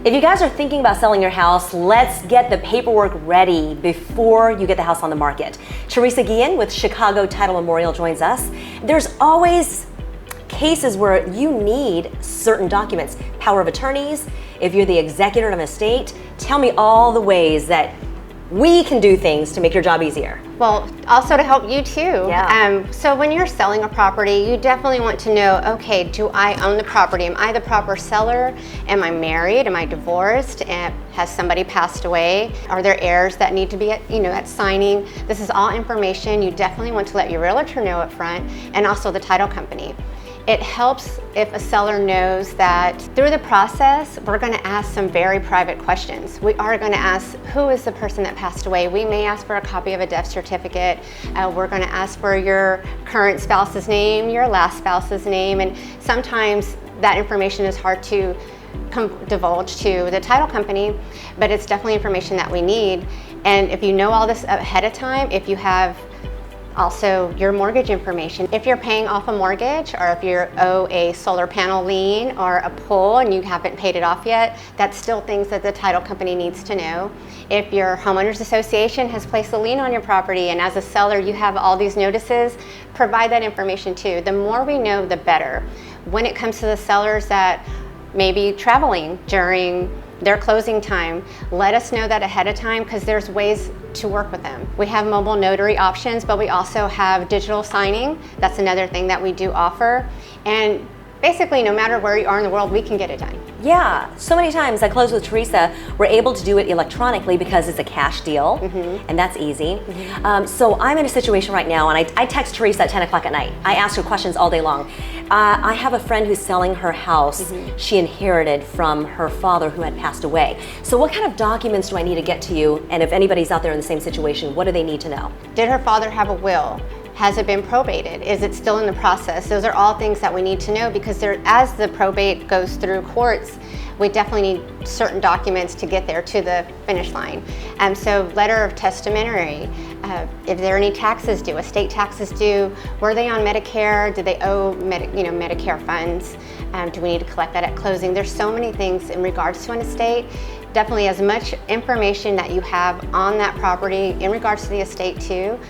If you guys are thinking about selling your house, let's get the paperwork ready before you get the house on the market. Teresa Guillen with Chicago Title Memorial joins us. There's always cases where you need certain documents, power of attorneys, if you're the executor of an estate. Tell me all the ways that we can do things to make your job easier. Well, also to help you too. Yeah. So when you're selling a property, you definitely want to know, okay, do I own the property? Am I the proper seller? Am I married? Am I divorced? And has somebody passed away? Are there heirs that need to be at signing? This is all information you definitely want to let your realtor know up front, and also the title company. It helps if a seller knows that through the process, we're going to ask some very private questions. We are going to ask, who is the person that passed away? We may ask for a copy of a death certificate. We're going to ask for your current spouse's name, your last spouse's name, and sometimes that information is hard to divulge to the title company, but it's definitely information that we need. And if you know all this ahead of time, if you have also your mortgage information. If you're paying off a mortgage, or if you owe a solar panel lien or a pull and you haven't paid it off yet, that's still things that the title company needs to know. If your homeowners association has placed a lien on your property and as a seller you have all these notices, provide that information too. The more we know, the better. When it comes to the sellers that may be traveling during their closing time, let us know that ahead of time, because there's ways to work with them. We have mobile notary options, but we also have digital signing. That's another thing that we do offer. And basically, no matter where you are in the world, we can get it done. Yeah, so many times I close with Teresa, we're able to do it electronically because it's a cash deal, and that's easy. So I'm in a situation right now, and I text Teresa at 10 o'clock at night. I ask her questions all day long. I have a friend who's selling her house. She inherited from her father who had passed away. So what kind of documents do I need to get to you? And if anybody's out there in the same situation, what do they need to know? Did her father have a will? Has it been probated? Is it still in the process? Those are all things that we need to know, because as the probate goes through courts, we definitely need certain documents to get there to the finish line. So letter of testamentary, if there are any taxes due, estate taxes due, were they on Medicare? Did they owe Medicare funds? Do we need to collect that at closing? There's so many things in regards to an estate. Definitely as much information that you have on that property in regards to the estate too,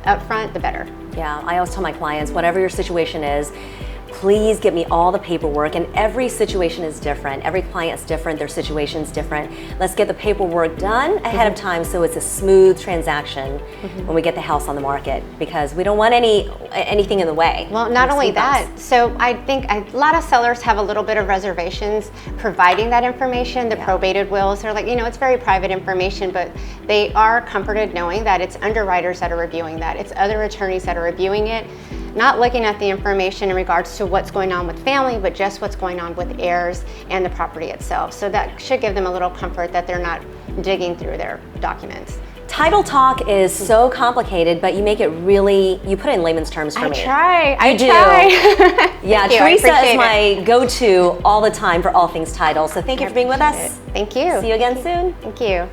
up front, the better. Yeah, I always tell my clients, whatever your situation is, please get me all the paperwork, and every situation is different. Every client's different, their situation's different. Let's get the paperwork done ahead of time so it's a smooth transaction when we get the house on the market, because we don't want anything in the way. Well, not only that, so I think a lot of sellers have a little bit of reservations providing that information. The probated wills, they're like, it's very private information, but they are comforted knowing that it's underwriters that are reviewing that. It's other attorneys that are reviewing it, not looking at the information in regards to what's going on with family, but just what's going on with heirs and the property itself. So that should give them a little comfort that they're not digging through their documents. Title talk is so complicated, but you make it really, you put it in layman's terms for me. I do. try. Yeah, Teresa is my go-to all the time for all things title. So thank you for being with us. Thank you. See you again soon. Thank you.